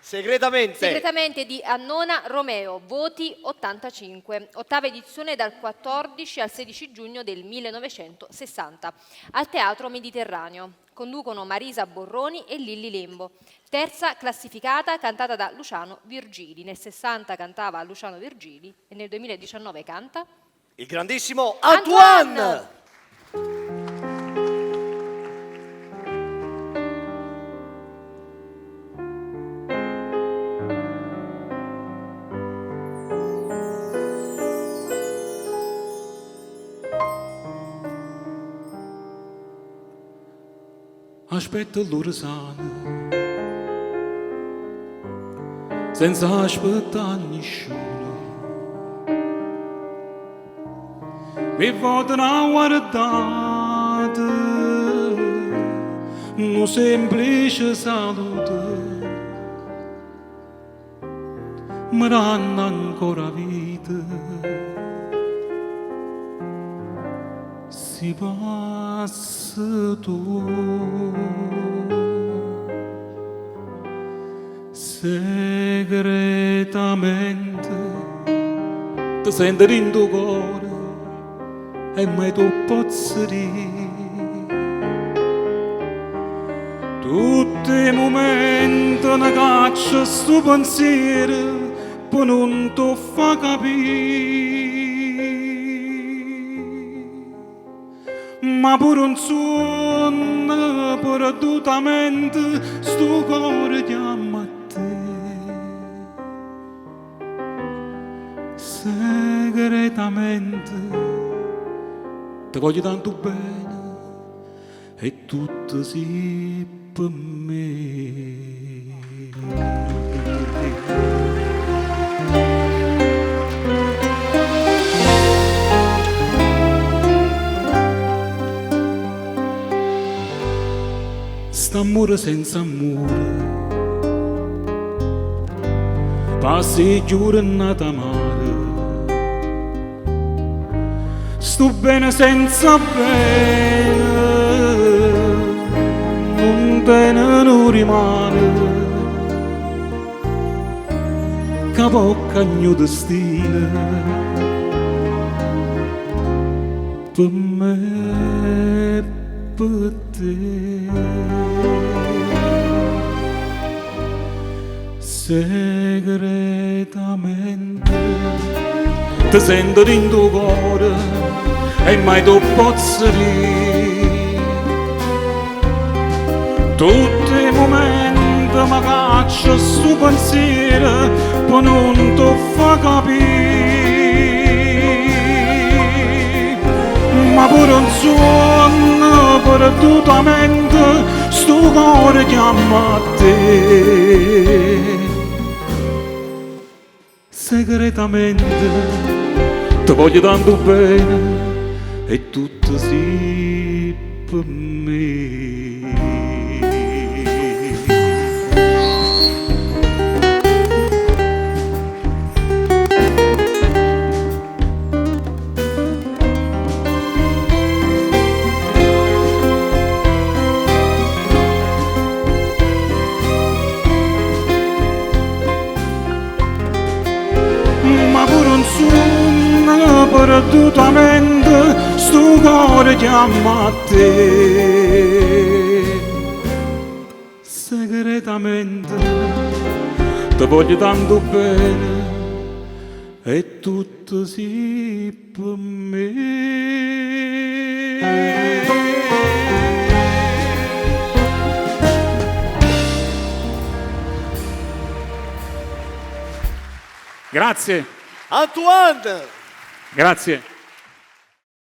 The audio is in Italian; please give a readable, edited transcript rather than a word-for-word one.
Segretamente di Annona Romeo, voti 85, ottava edizione dal 14 al 16 giugno del 1960, al Teatro Mediterraneo. Conducono Marisa Borroni e Lilli Lembo. Terza classificata, cantata da Luciano Virgili. Nel 60 cantava Luciano Virgili e nel 2019 canta il grandissimo Antoine. Aspetta l'Ursana senza aspettare nessuno, mi vado a guardare un semplice saluto, mi danno ancora vita. Si passa tu segretamente, ti senti in tuo cuore e mai tu posso dire tutti i momenti ne caccia sto pensiero per non ti fa capire. Ma pure un suono perdutamente sto cuore chiama a te, segretamente ti voglio tanto bene e tutto si per me. St'amore senza amore, passi giornata mare, sto bene senza bene, non te ne rimane, capocca il mio destino, per me e per te. Segretamente ti sento in tuo cuore e mai tu posso dire tutti i momenti mi caccia sto pensiero poi non ti fa capire, ma pure un suono perdutamente sto cuore chiama a te. Segretamente ti voglio tanto bene e tutto sì per me. Ma pure un suono perdutamente sto cuore chiama a te. Segretamente ti voglio tanto bene e tutto sì per me. Grazie. Antoine! Grazie.